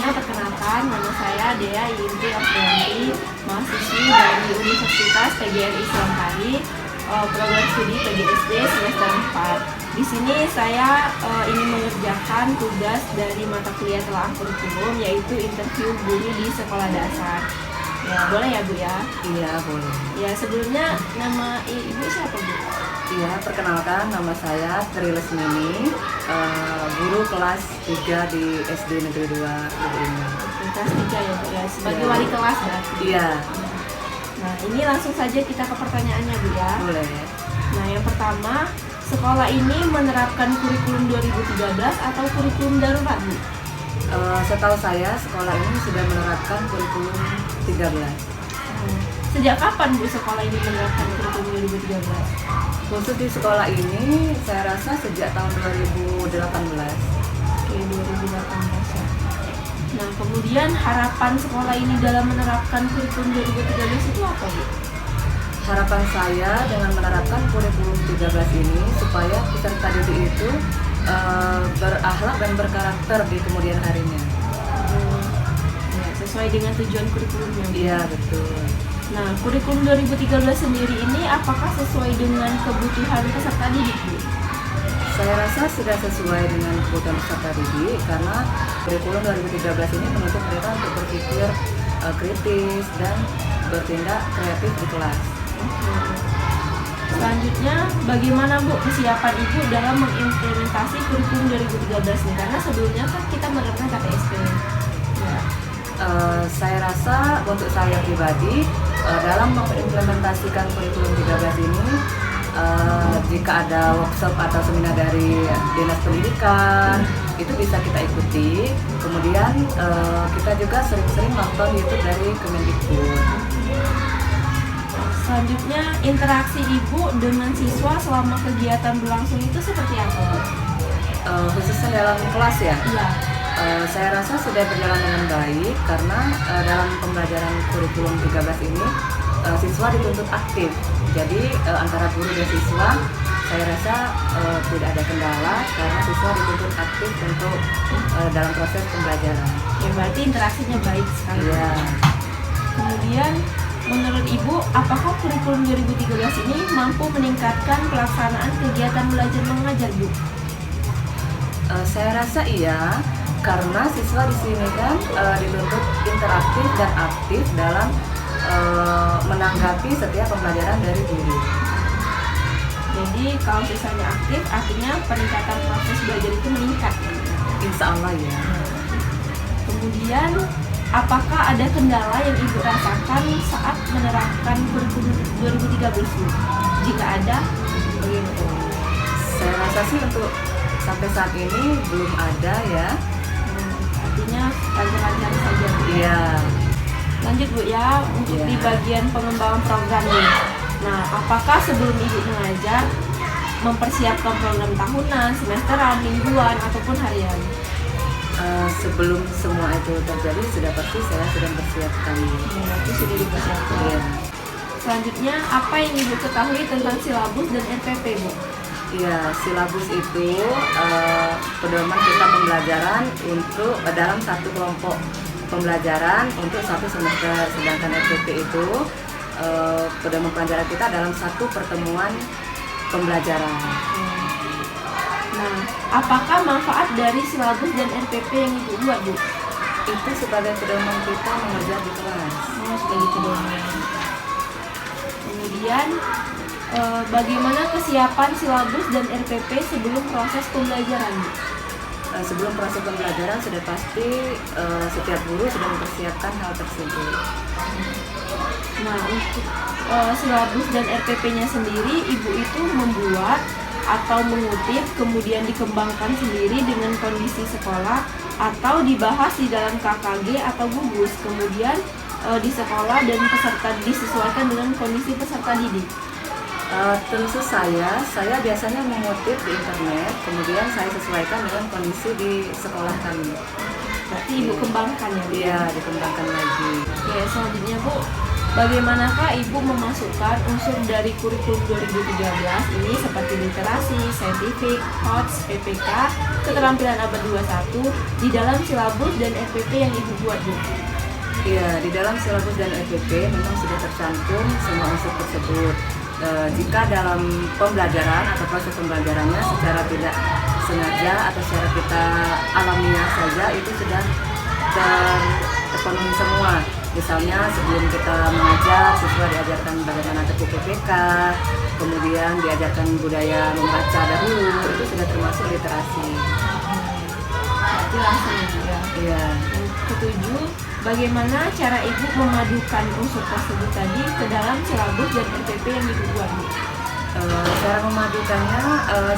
Selanjutnya perkenalkan, nama saya Dea Yinti Aprianti, mahasiswi dari Universitas PGRI Selampari, program studi PGSD semester 4. Di sini saya ingin mengerjakan tugas dari mata kuliah telaah kurikulum, yaitu interview guru di sekolah dasar. Ya, boleh ya Bu ya? Iya, boleh. Ya, sebelumnya nama Ibu siapa Bu? Iya, perkenalkan nama saya Tri Lesmini, guru kelas 3 di SD Negeri 2 Negeri Indah. Kelas 3 ya Bu ya, sebagai Ya. wali kelas berarti. Iya, Nah, ini langsung saja kita ke pertanyaannya Bu ya. boleh. Nah, yang pertama, sekolah ini menerapkan kurikulum 2013 atau kurikulum darurat Bu? Setahu saya sekolah ini sudah menerapkan kurikulum 13. Sejak kapan Bu sekolah ini menerapkan kurikulum 2013? Khusus di sekolah ini saya rasa sejak tahun 2018. Oke, 2018 ya. Nah, kemudian harapan sekolah ini dalam menerapkan kurikulum 2013 itu apa Bu? Harapan saya dengan menerapkan kurikulum 13 ini supaya peserta didik itu berakhlak dan berkarakter di kemudian harinya. Ya, sesuai dengan tujuan kurikulumnya Bu. Iya, betul. Nah, kurikulum 2013 sendiri ini apakah sesuai dengan kebutuhan peserta didik Bu? Saya rasa sudah sesuai dengan kebutuhan peserta didik karena kurikulum 2013 ini menuntut mereka untuk berpikir kritis dan bertindak kreatif di kelas. Selanjutnya, bagaimana Bu kesiapan Ibu dalam mengimplementasi kurikulum 2013 ini? Karena sebelumnya kan kita menerapkan KTSP. Ya. Saya rasa untuk saya pribadi dalam mengimplementasikan kurikulum 13 ini jika ada workshop atau seminar dari Dinas Pendidikan itu bisa kita ikuti. Kemudian kita juga sering-sering nonton YouTube dari Kemendikbud. Selanjutnya, interaksi Ibu dengan siswa selama kegiatan berlangsung itu seperti apa Bu? Khususnya dalam kelas ya. Iya. Saya rasa sudah berjalan dengan baik karena dalam pembelajaran kurikulum 13 ini siswa dituntut aktif. Jadi antara guru dan siswa saya rasa tidak ada kendala karena siswa dituntut aktif untuk dalam proses pembelajaran. Ya, berarti interaksinya baik sekali. Iya. Kemudian, menurut Ibu, apakah kurikulum 2013 ini mampu meningkatkan pelaksanaan kegiatan belajar mengajar Bu? Saya rasa iya karena siswa di sini kan dituntut interaktif dan aktif dalam menanggapi setiap pembelajaran dari guru. Jadi kalau siswanya aktif, artinya peningkatan proses belajar itu meningkat. Insya Allah ya. Kemudian, apakah ada kendala yang Ibu rasakan saat menerapkan kurikulum 2013 Bu? Jika ada, bagaimana? Saya rasa sih untuk sampai saat ini belum ada ya. Artinya lancar-lancar saja Bu. Iya. Lanjut Bu ya, untuk di bagian pengembangan program nih. Nah, apakah sebelum Ibu mengajar mempersiapkan program tahunan, semesteran, mingguan, ataupun harian? Sebelum semua itu terjadi sudah pasti saya sedang mempersiapkan. Itu sudah dipersiapkan. Iya. Selanjutnya, apa yang Ibu ketahui tentang silabus dan RPP Bu? Iya, silabus itu pedoman kita pembelajaran untuk dalam satu kelompok pembelajaran untuk satu semester, sedangkan RPP itu pedoman pelajaran kita dalam satu pertemuan pembelajaran. Nah, apakah manfaat dari silabus dan RPP yang Ibu buat Bu? Itu sebagai pedoman kita mengajar di kelas. Sebagai pedoman. Kemudian, bagaimana kesiapan silabus dan RPP sebelum proses pembelajaran Bu? Sebelum proses pembelajaran sudah pasti setiap guru sudah mempersiapkan hal tersebut. Nah, untuk silabus dan RPP-nya sendiri, Ibu itu membuat atau mengutip, kemudian dikembangkan sendiri dengan kondisi sekolah, atau dibahas di dalam KKG atau gugus, kemudian di sekolah dan peserta disesuaikan dengan kondisi peserta didik. Tentu saya biasanya mengutip di internet, kemudian saya sesuaikan dengan kondisi di sekolah kami. Berarti Ibu kembangkan ya Bu? Iya, dikembangkan lagi. Oke, selanjutnya Bu, bagaimanakah Ibu memasukkan unsur dari kurikulum 2013 ini seperti literasi, saintifik, HOTS, PPK, keterampilan abad 21 di dalam silabus dan RPP yang Ibu buat, Bu? Iya, di dalam silabus dan RPP memang sudah tercantum semua unsur tersebut. Jika dalam pembelajaran atau proses pembelajarannya secara tidak sengaja atau secara kita alamiah saja itu sudah terpenuhi semua. Misalnya sebelum kita mengajar, siswa diajarkan bagaimana tertib PPK, kemudian diajarkan budaya membaca dahulu, itu sudah termasuk literasi. Berarti langsung ya. Iya. Yang ketujuh, bagaimana cara Ibu memadukan unsur tersebut tadi ke dalam silabus dan RPP yang Ibu buat, Bu? Cara memadukannya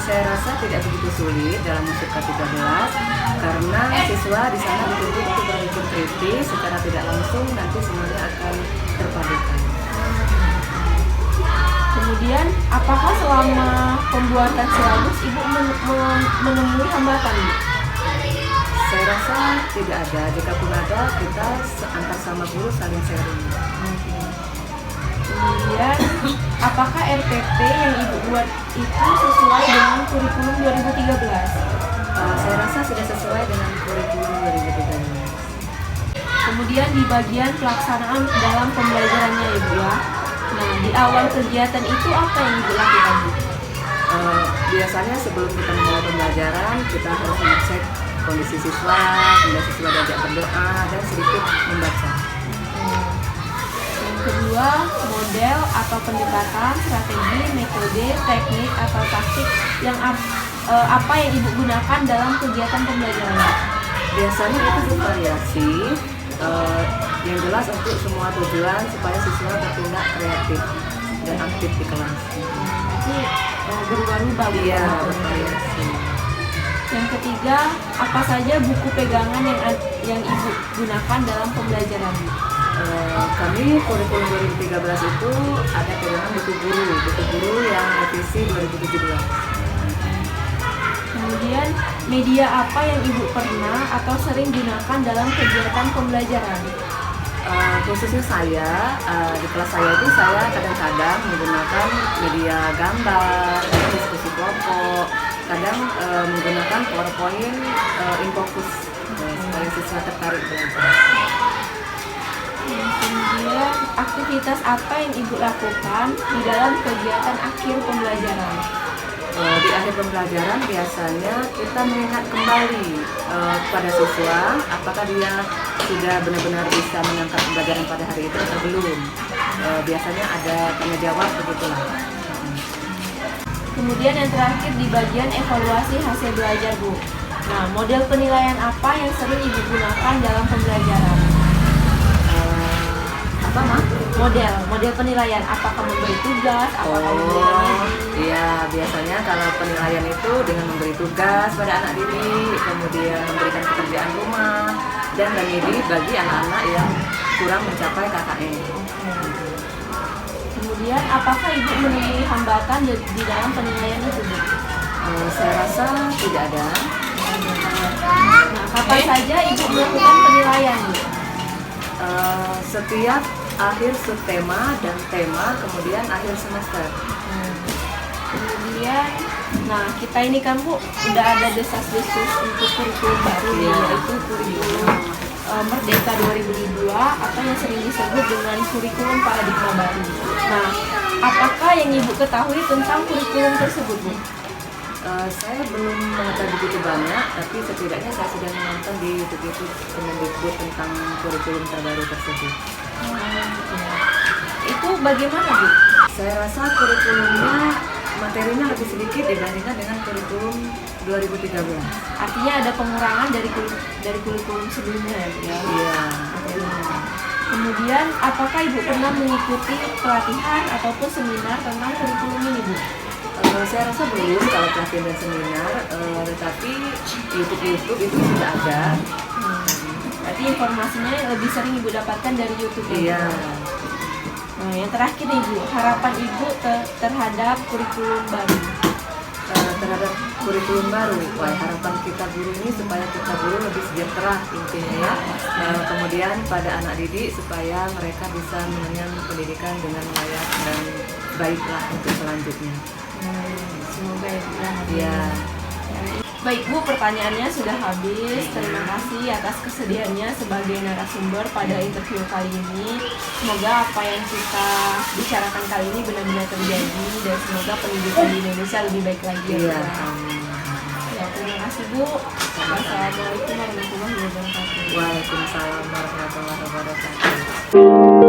saya rasa tidak begitu sulit dalam unsur ke-13 karena siswa di sana dituntut untuk berpikir kritis, secara tidak langsung nanti semuanya akan terpadukan. Kemudian, apakah selama pembuatan silabus Ibu menemui hambatan, Bu? Saya rasa tidak ada, jika pun ada kita antar sama guru saling sharing. Kemudian, apakah RPP yang Ibu buat itu sesuai dengan kurikulum 2013? Saya rasa sudah sesuai dengan kurikulum 2013. Kemudian di bagian pelaksanaan dalam pembelajarannya, Ibu ya. Nah, di awal kegiatan itu apa yang Ibu lakukan, Bu? Biasanya sebelum kita memulai pembelajaran, kita harus mengecek kondisi siswa, kemudian siswa diajak berdoa dan sedikit membaca. Yang kedua, model atau pendekatan, strategi, metode, teknik atau taktik yang apa yang Ibu gunakan dalam kegiatan pembelajaran? Biasanya itu bervariasi, yang jelas untuk semua tujuan supaya siswa bertindak kreatif dan aktif di kelas. Berarti berubah-ubah, Bu? Iya, bervariasi. Yang ketiga, apa saja buku pegangan yang Ibu gunakan dalam pembelajaran, Bu? Kami kurikulum 2013 itu ada pegangan buku guru yang revisi 2017. Kemudian, media apa yang Ibu pernah atau sering gunakan dalam kegiatan pembelajaran? Khususnya saya, di kelas saya itu saya kadang-kadang menggunakan media gambar, kadang diskusi kelompok, kadang menggunakan PowerPoint, Infocus, supaya siswa tertarik belajar. Kemudian, aktivitas apa yang Ibu lakukan di dalam kegiatan akhir pembelajaran? Di akhir pembelajaran biasanya kita mengingat kembali kepada siswa apakah dia sudah benar-benar bisa menangkap pembelajaran pada hari itu atau belum. Biasanya ada tanya jawab begitulah. Kemudian yang terakhir di bagian evaluasi hasil belajar, Bu. Nah, model penilaian apa yang sering Ibu gunakan dalam pembelajaran? Apa, Ma? Model penilaian, apakah memberi tugas, apakah memberi remedi? Iya, biasanya kalau penilaian itu dengan memberi tugas pada anak didik, kemudian memberikan pekerjaan rumah, dan remedi bagi anak-anak yang kurang mencapai KKM. Kemudian, apakah Ibu menemui hambatan di dalam penilaian itu, Bu? Saya rasa tidak ada. Nah, kapan saja Ibu melakukan penilaian, Bu? Setiap akhir subtema dan tema, kemudian akhir semester. Kemudian, nah kita ini kan, Bu, udah ada desas-desus untuk kurikulum baru nih, yaitu kurikulum Merdeka 2002 atau yang sering disebut dengan kurikulum paradigma baru. Nah, apakah yang Ibu ketahui tentang kurikulum tersebut, Bu? Saya belum mengetahui begitu banyak, tapi setidaknya saya sudah menonton di YouTube Kemendikbud tentang kurikulum terbaru tersebut. Itu bagaimana, Bu? Saya rasa kurikulumnya materinya lebih sedikit dibandingkan dengan kurikulum 2013. Artinya ada pengurangan dari kurikulum sebelumnya, ya, Bu? Iya. Kemudian, apakah Ibu pernah mengikuti pelatihan ataupun seminar tentang kurikulum ini, Bu? Saya rasa belum kalau pelatihan dan seminar, tetapi YouTube itu sudah ada. Berarti informasinya lebih sering Ibu dapatkan dari YouTube, ya? Iya. Nah, yang terakhir nih, Bu, harapan Ibu terhadap kurikulum baru. Terhadap kurikulum baru, harapan kita guru ini supaya kita guru lebih sejahtera intinya ya. Kemudian perhatian pada anak didik supaya mereka bisa mengenyam pendidikan dengan layak dan baiklah untuk selanjutnya. Semoga ya Bu ya. Ya. Baik Bu, pertanyaannya sudah habis. Terima kasih atas kesediaannya sebagai narasumber pada interview kali ini. Semoga apa yang kita bicarakan kali ini benar-benar terjadi dan semoga pendidikan di Indonesia lebih baik lagi. Iya. Ya, ya, terima kasih Bu. Wassalamualaikum warahmatullahi wabarakatuh. Waalaikumsalam warahmatullahi wabarakatuh.